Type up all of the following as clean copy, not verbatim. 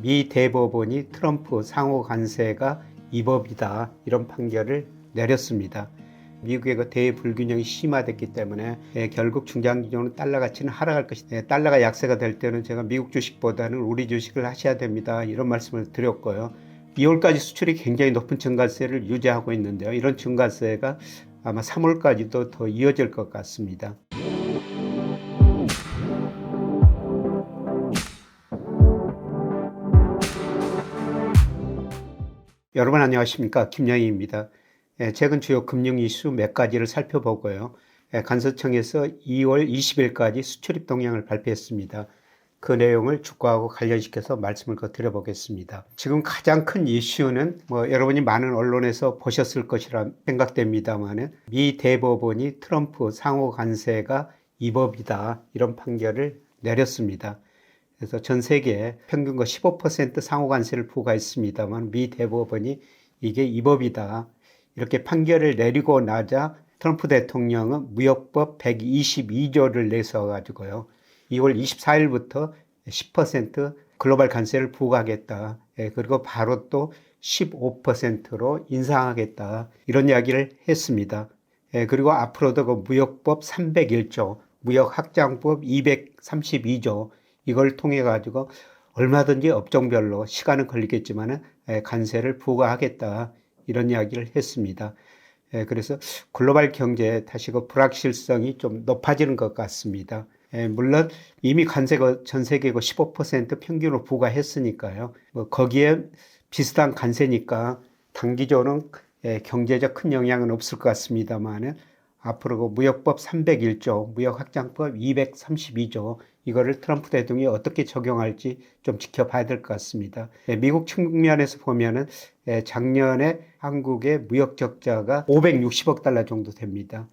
미 대법원이 트럼프 상호 관세가 위법이다 이런 판결을 내렸습니다. 미국의 그 대불균형이 심화됐기 때문에 결국 중장기적으로 달러 가치는 하락할 것이다. 달러가 약세가 될 때는 제가 미국 주식보다는 우리 주식을 하셔야 됩니다. 이런 말씀을 드렸고요. 2월까지 수출이 굉장히 높은 증가세를 유지하고 있는데요. 이런 증가세가 아마 3월까지도 더 이어질 것 같습니다. 여러분 안녕하십니까, 김영희입니다. 최근 주요 금융 이슈 몇 가지를 살펴보고요. 간서청에서 2월 20일까지 수출입 동향을 발표했습니다. 그 내용을 주가하고 관련시켜서 말씀을 드려보겠습니다. 지금 가장 큰 이슈는 여러분이 많은 언론에서 보셨을 것이라 생각됩니다만 미 대법원이 트럼프 상호 관세가 위법이다 이런 판결을 내렸습니다. 그래서 전 세계에 평균과 15% 상호관세를 부과했습니다만 미 대법원이 이게 위법이다 이렇게 판결을 내리고 나자 트럼프 대통령은 무역법 122조를 내서 가지고요 2월 24일부터 10% 글로벌 관세를 부과하겠다. 그리고 바로 또 15%로 인상하겠다 이런 이야기를 했습니다. 그리고 앞으로도 그 무역법 301조, 무역확장법 232조 이걸 통해 가지고 얼마든지 업종별로 시간은 걸리겠지만 관세를 부과하겠다 이런 이야기를 했습니다. 그래서 글로벌 경제에 다시 그 불확실성이 좀 높아지는 것 같습니다. 물론 이미 관세가 전 세계 15% 평균으로 부과했으니까요. 거기에 비슷한 관세니까 단기적으로는 경제적 큰 영향은 없을 것 같습니다만 앞으로 그 무역법 301조, 무역확장법 232조 이거를 트럼프 대통령이 어떻게 적용할지 좀 지켜봐야 될 것 같습니다. 미국 측면에서 보면은 작년에 한국의 무역 적자가 560억 달러 정도 됩니다.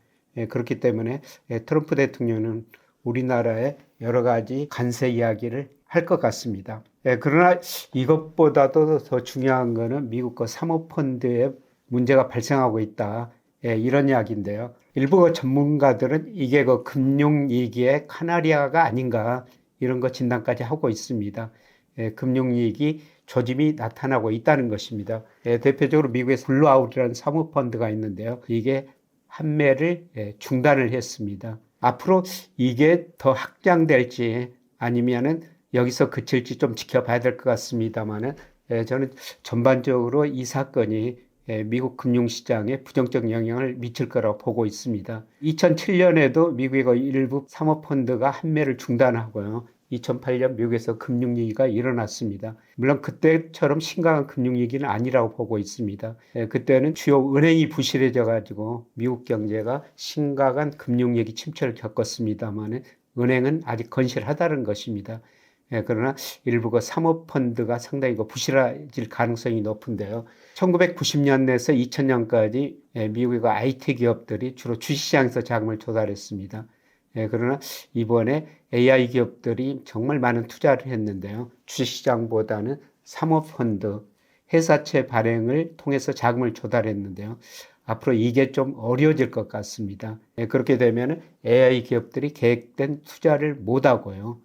그렇기 때문에 트럼프 대통령은 우리나라의 여러 가지 관세 이야기를 할 것 같습니다. 그러나 이것보다도 더 중요한 거는 미국 그 사모펀드에 문제가 발생하고 있다. 이런 이야기인데요. 일부 전문가들은 이게 그 금융위기의 카나리아가 아닌가 이런 거 진단까지 하고 있습니다. 금융위기 조짐이 나타나고 있다는 것입니다. 대표적으로 미국의 블루아웃이라는 사모펀드가 있는데요. 이게 판매를 중단을 했습니다. 앞으로 이게 더 확장될지 아니면은 여기서 그칠지 좀 지켜봐야 될 것 같습니다만은 저는 전반적으로 이 사건이 미국 금융시장에 부정적 영향을 미칠 거라고 보고 있습니다. 2007년에도 미국의 일부 사모펀드가 판매를 중단하고요. 2008년 미국에서 금융위기가 일어났습니다. 물론 그때처럼 심각한 금융위기는 아니라고 보고 있습니다. 그때는 주요 은행이 부실해져 가지고 미국 경제가 심각한 금융위기 침체를 겪었습니다만 은행은 아직 건실하다는 것입니다. 그러나 일부 그 사모펀드가 상당히 부실해질 가능성이 높은데요. 1990년에서 2000년까지 미국의 IT 기업들이 주로 주식시장에서 자금을 조달했습니다. 그러나 이번에 AI 기업들이 정말 많은 투자를 했는데요. 주식시장보다는 사모펀드, 회사채 발행을 통해서 자금을 조달했는데요. 앞으로 이게 좀 어려워질 것 같습니다. 그렇게 되면 AI 기업들이 계획된 투자를 못하고요.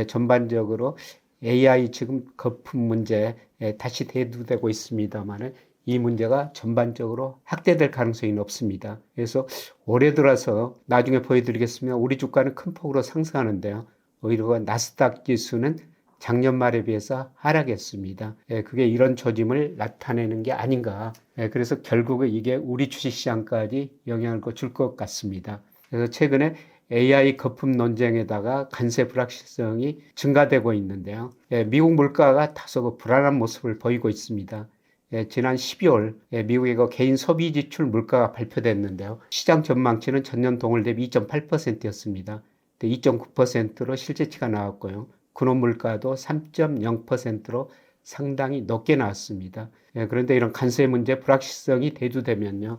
전반적으로 AI 지금 거품 문제 다시 대두되고 있습니다만 이 문제가 전반적으로 확대될 가능성이 높습니다. 그래서 올해 들어서 나중에 보여드리겠습니다. 우리 주가는 큰 폭으로 상승하는데요. 오히려 나스닥 지수는 작년 말에 비해서 하락했습니다. 그게 이런 조짐을 나타내는 게 아닌가. 그래서 결국은 이게 우리 주식시장까지 영향을 줄 것 같습니다. 그래서 최근에 AI 거품 논쟁에다가 관세 불확실성이 증가되고 있는데요. 미국 물가가 다소 불안한 모습을 보이고 있습니다. 지난 12월 미국의 개인 소비 지출 물가가 발표됐는데요. 시장 전망치는 전년 동월 대비 2.8%였습니다. 2.9%로 실제치가 나왔고요. 근원 물가도 3.0%로 상당히 높게 나왔습니다. 그런데 이런 관세 문제 불확실성이 대두되면요.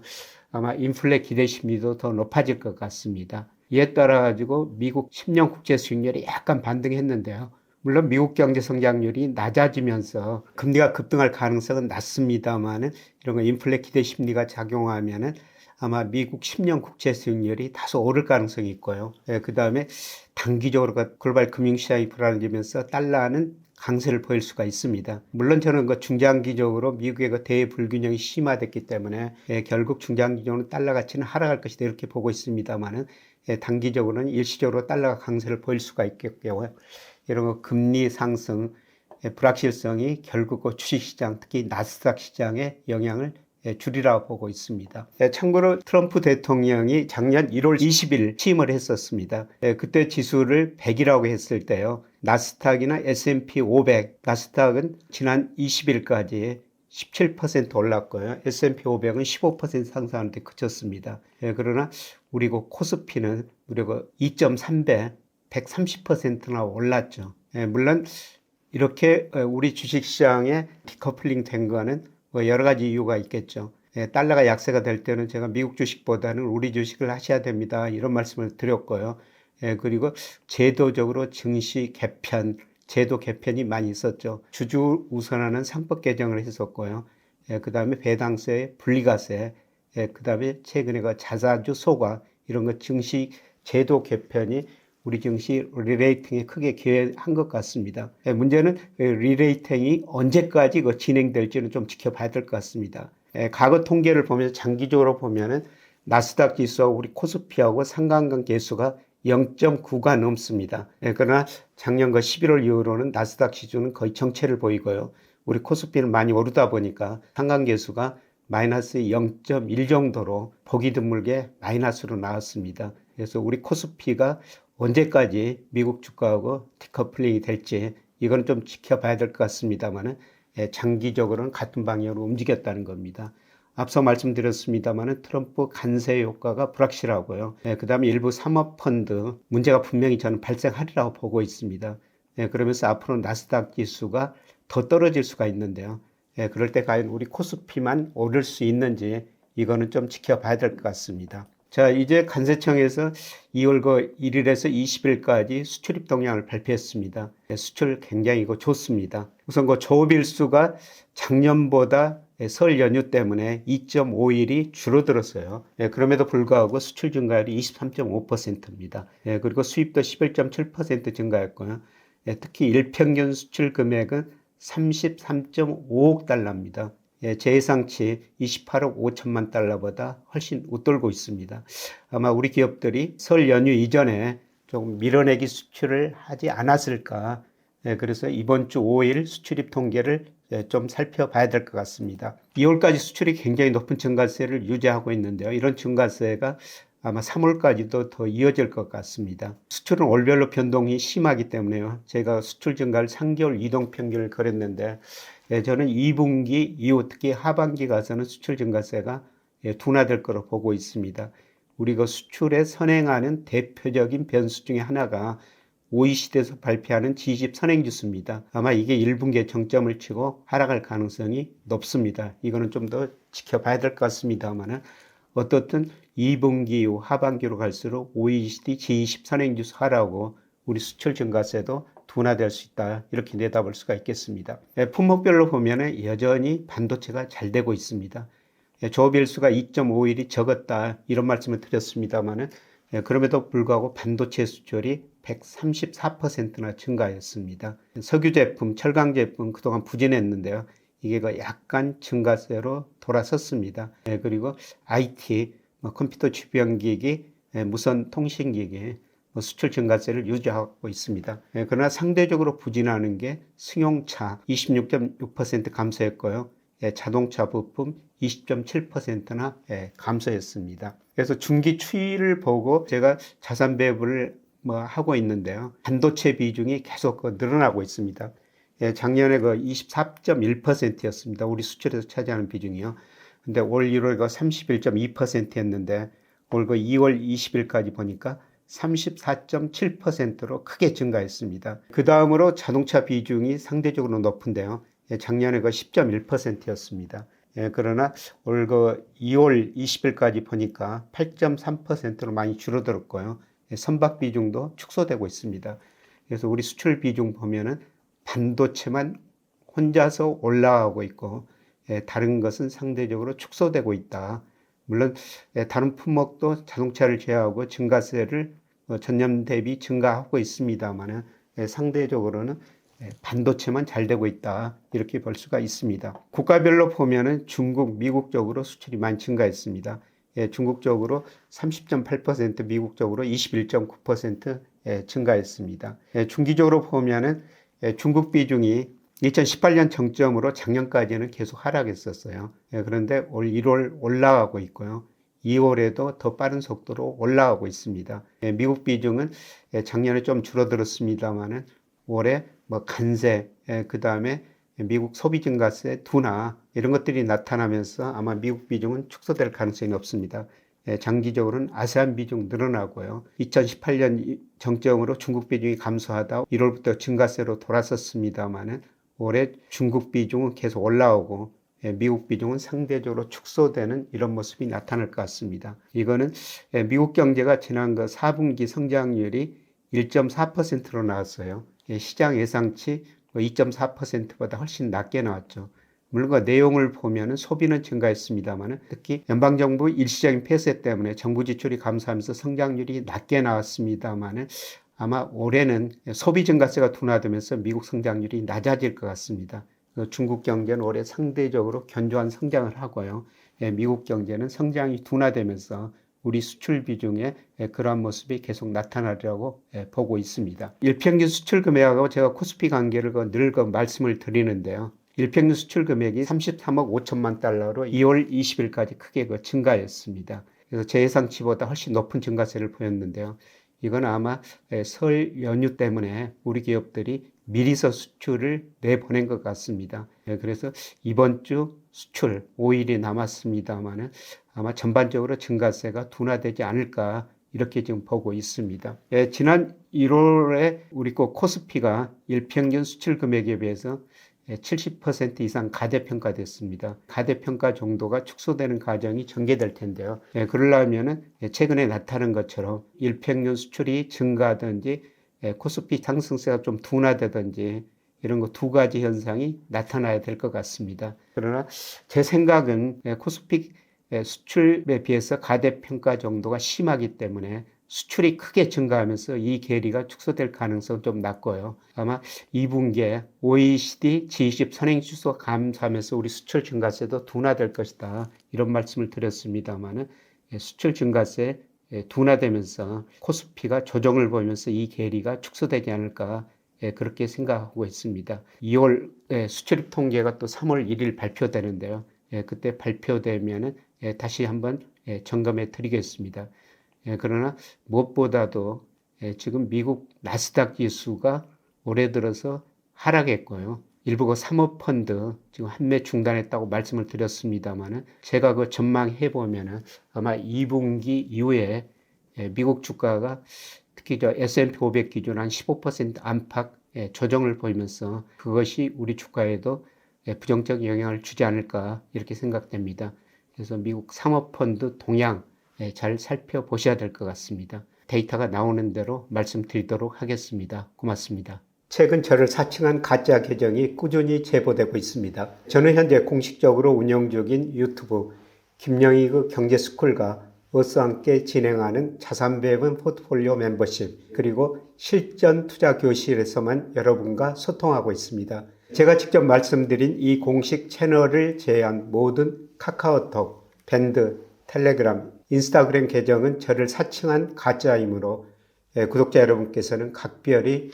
아마 인플레 기대 심리도 더 높아질 것 같습니다. 이에 따라 가지고 미국 10년 국채 수익률이 약간 반등했는데요. 물론 미국 경제 성장률이 낮아지면서 금리가 급등할 가능성은 낮습니다만은 이런 거 인플레 기대 심리가 작용하면은 아마 미국 10년 국채 수익률이 다소 오를 가능성이 있고요. 그 다음에 단기적으로 글로벌 금융시장이 불안해지면서 달러는 강세를 보일 수가 있습니다. 물론 저는 중장기적으로 미국의 대외 불균형이 심화됐기 때문에 결국 중장기적으로는 달러 가치는 하락할 것이다 이렇게 보고 있습니다만은 단기적으로는 일시적으로 달러가 강세를 보일 수가 있겠고요. 이런 금리 상승, 불확실성이 결국 주식시장, 특히 나스닥 시장에 영향을 줄이라고 보고 있습니다. 참고로 트럼프 대통령이 작년 1월 20일 취임을 했었습니다. 그때 지수를 100이라고 했을 때요. 나스닥이나 S&P 500, 나스닥은 지난 20일까지 17% 올랐고요. S&P 500은 15% 상승하는데 그쳤습니다. 그러나 우리 코스피는 무려 2.3배, 130%나 올랐죠. 물론 이렇게 우리 주식시장에 디커플링 된 거는 여러 가지 이유가 있겠죠. 달러가 약세가 될 때는 제가 미국 주식보다는 우리 주식을 하셔야 됩니다. 이런 말씀을 드렸고요. 그리고 제도적으로 증시 개편, 제도 개편이 많이 있었죠. 주주 우선하는 상법 개정을 했었고요. 그 다음에 배당세, 분리과세, 그 다음에 최근에 자사주 소과 이런 증시 제도 개편이 우리 증시 리레이팅에 크게 기여한 것 같습니다. 문제는 리레이팅이 언제까지 진행될지는 좀 지켜봐야 될 것 같습니다. 과거 통계를 보면서 장기적으로 보면은 나스닥 지수하고 우리 코스피하고 상관관계수가 0.9가 넘습니다. 그러나 작년 11월 이후로는 나스닥 지수는 거의 정체를 보이고요. 우리 코스피는 많이 오르다 보니까 상관계수가 마이너스 0.1 정도로 보기 드물게 마이너스로 나왔습니다. 그래서 우리 코스피가 언제까지 미국 주가하고 디커플링이 될지 이건 좀 지켜봐야 될 것 같습니다만은 장기적으로는 같은 방향으로 움직였다는 겁니다. 앞서 말씀드렸습니다만은 트럼프 관세 효과가 불확실하고요. 그 다음에 일부 사모펀드 문제가 분명히 저는 발생하리라고 보고 있습니다. 그러면서 앞으로 나스닥 지수가 더 떨어질 수가 있는데요. 그럴 때 과연 우리 코스피만 오를 수 있는지 이거는 좀 지켜봐야 될 것 같습니다. 자, 이제 관세청에서 2월 1일에서 20일까지 수출입 동향을 발표했습니다. 수출 굉장히 좋습니다. 우선 조업일수가 작년보다 설 연휴 때문에 2.5일이 줄어들었어요. 그럼에도 불구하고 수출 증가율이 23.5%입니다. 그리고 수입도 11.7% 증가했고요. 특히 일평균 수출 금액은 33.5억 달러입니다. 제 예상치 28억 5천만 달러보다 훨씬 웃돌고 있습니다. 아마 우리 기업들이 설 연휴 이전에 좀 밀어내기 수출을 하지 않았을까. 그래서 이번 주 5일 수출입 통계를 좀 살펴봐야 될 것 같습니다. 2월까지 수출이 굉장히 높은 증가세를 유지하고 있는데요. 이런 증가세가 아마 3월까지도 더 이어질 것 같습니다. 수출은 월별로 변동이 심하기 때문에요. 제가 수출 증가를 3개월 이동 평균을 그렸는데 저는 2분기 이후 특히 하반기 가서는 수출 증가세가 둔화될 거로 보고 있습니다. 우리가 수출에 선행하는 대표적인 변수 중에 하나가 OECD에서 발표하는 G20 선행지수입니다. 아마 이게 1분기에 정점을 치고 하락할 가능성이 높습니다. 이거는 좀 더 지켜봐야 될 것 같습니다만은 어떻든 2분기 이후 하반기로 갈수록 OECD G20 선행지수 하락하고 우리 수출 증가세도 둔화될 수 있다. 이렇게 내다볼 수가 있겠습니다. 품목별로 보면 여전히 반도체가 잘 되고 있습니다. 조업일수가 2.5일이 적었다. 이런 말씀을 드렸습니다만은 그럼에도 불구하고 반도체 수출이 134%나 증가했습니다. 석유 제품, 철강 제품 그동안 부진했는데요. 이게 약간 증가세로 돌아섰습니다. 그리고 IT, 컴퓨터 주변기기, 무선 통신기기 수출 증가세를 유지하고 있습니다. 그러나 상대적으로 부진하는 게 승용차 26.6% 감소했고요. 자동차 부품 20.7%나 감소했습니다. 그래서 중기 추이를 보고 제가 자산 배분을 하고 있는데요. 반도체 비중이 계속 늘어나고 있습니다. 작년에 24.1%였습니다. 우리 수출에서 차지하는 비중이요. 근데 올 1월 31.2%였는데 올 2월 20일까지 보니까 34.7%로 크게 증가했습니다. 그 다음으로 자동차 비중이 상대적으로 높은데요. 작년에 10.1%였습니다. 그러나 올 2월 20일까지 보니까 8.3%로 많이 줄어들었고요. 선박 비중도 축소되고 있습니다. 그래서 우리 수출 비중 보면은 반도체만 혼자서 올라가고 있고 다른 것은 상대적으로 축소되고 있다. 물론 다른 품목도 자동차를 제외하고 증가세를 전년 대비 증가하고 있습니다만 상대적으로는 반도체만 잘 되고 있다. 이렇게 볼 수가 있습니다. 국가별로 보면은 중국, 미국 쪽으로 수출이 많이 증가했습니다. 중국 쪽으로 30.8%, 미국 쪽으로 21.9% 증가했습니다. 중기적으로 보면은 중국 비중이 2018년 정점으로 작년까지는 계속 하락했었어요. 그런데 올 1월 올라가고 있고요. 2월에도 더 빠른 속도로 올라가고 있습니다. 미국 비중은 작년에 좀 줄어들었습니다만은 올해 뭐 관세, 그 다음에 미국 소비 증가세 둔화 이런 것들이 나타나면서 아마 미국 비중은 축소될 가능성이 높습니다. 장기적으로는 아세안 비중 늘어나고요. 2018년 정점으로 중국 비중이 감소하다 1월부터 증가세로 돌아섰습니다만은 올해 중국 비중은 계속 올라오고 미국 비중은 상대적으로 축소되는 이런 모습이 나타날 것 같습니다. 이거는 미국 경제가 지난 4분기 성장률이 1.4%로 나왔어요. 시장 예상치 2.4%보다 훨씬 낮게 나왔죠. 물론 그 내용을 보면 소비는 증가했습니다만 특히 연방정부 일시적인 폐쇄 때문에 정부 지출이 감소하면서 성장률이 낮게 나왔습니다만 아마 올해는 소비 증가세가 둔화되면서 미국 성장률이 낮아질 것 같습니다. 중국 경제는 올해 상대적으로 견조한 성장을 하고요. 미국 경제는 성장이 둔화되면서 우리 수출 비중에 그러한 모습이 계속 나타나리라고 보고 있습니다. 일평균 수출 금액하고 제가 코스피 관계를 늘 말씀을 드리는데요. 일평균 수출 금액이 33억 5천만 달러로 2월 20일까지 크게 증가했습니다. 그래서 제 예상치보다 훨씬 높은 증가세를 보였는데요. 이건 아마 설 연휴 때문에 우리 기업들이 미리서 수출을 내보낸 것 같습니다. 그래서 이번 주 수출 5일이 남았습니다만 아마 전반적으로 증가세가 둔화되지 않을까 이렇게 지금 보고 있습니다. 지난 1월에 우리 코스피가 일평균 수출 금액에 비해서 70% 이상 가대평가됐습니다. 가대평가 정도가 축소되는 과정이 전개될 텐데요. 그러려면 최근에 나타난 것처럼 일평균 수출이 증가하든지 코스피 상승세가 좀 둔화되든지 이런 거 두 가지 현상이 나타나야 될 것 같습니다. 그러나 제 생각은 코스피 수출에 비해서 가대평가 정도가 심하기 때문에 수출이 크게 증가하면서 이 괴리가 축소될 가능성은 좀 낮고요. 아마 2분기에 OECD G20 선행지수가 감소하면서 우리 수출 증가세도 둔화될 것이다. 이런 말씀을 드렸습니다만 수출 증가세 둔화되면서 코스피가 조정을 보이면서 이 괴리가 축소되지 않을까 그렇게 생각하고 있습니다. 2월 수출입 통계가 또 3월 1일 발표되는데요. 그때 발표되면 다시 한번 점검해 드리겠습니다. 그러나 무엇보다도 지금 미국 나스닥 지수가 올해 들어서 하락했고요. 일부 사모펀드 지금 환매 중단했다고 말씀을 드렸습니다만 제가 그 전망해 보면 아마 2분기 이후에 미국 주가가 특히 저 S&P 500 기준 한 15% 안팎 조정을 보이면서 그것이 우리 주가에도 부정적 영향을 주지 않을까 이렇게 생각됩니다. 그래서 미국 사모펀드 동향 잘 살펴보셔야 될 것 같습니다. 데이터가 나오는 대로 말씀드리도록 하겠습니다. 고맙습니다. 최근 저를 사칭한 가짜 계정이 꾸준히 제보되고 있습니다. 저는 현재 공식적으로 운영 중인 유튜브 김영희 경제스쿨과 어스와 함께 진행하는 자산배분 포트폴리오 멤버십 그리고 실전 투자 교실에서만 여러분과 소통하고 있습니다. 제가 직접 말씀드린 이 공식 채널을 제외한 모든 카카오톡, 밴드, 텔레그램, 인스타그램 계정은 저를 사칭한 가짜이므로 구독자 여러분께서는 각별히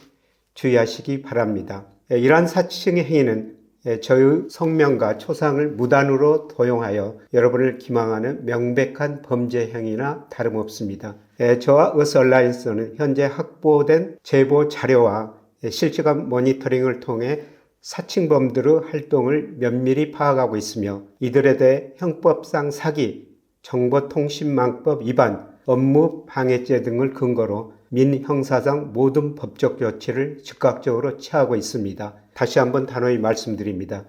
주의하시기 바랍니다. 이러한 사칭의 행위는 저의 성명과 초상을 무단으로 도용하여 여러분을 기망하는 명백한 범죄 행위나 다름없습니다. 저와 어스얼라이언스는 현재 확보된 제보 자료와 실시간 모니터링을 통해 사칭범들의 활동을 면밀히 파악하고 있으며 이들에 대해 형법상 사기, 정보통신망법 위반, 업무 방해죄 등을 근거로 민형사상 모든 법적 조치를 즉각적으로 취하고 있습니다. 다시 한번 단호히 말씀드립니다.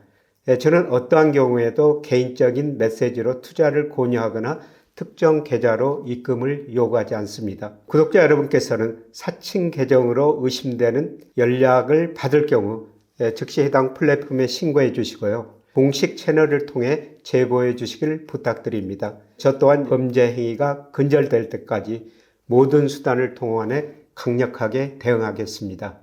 저는 어떠한 경우에도 개인적인 메시지로 투자를 권유하거나 특정 계좌로 입금을 요구하지 않습니다. 구독자 여러분께서는 사칭 계정으로 의심되는 연락을 받을 경우 즉시 해당 플랫폼에 신고해 주시고요. 공식 채널을 통해 제보해 주시길 부탁드립니다. 저 또한 범죄 행위가 근절될 때까지 모든 수단을 동원해 강력하게 대응하겠습니다.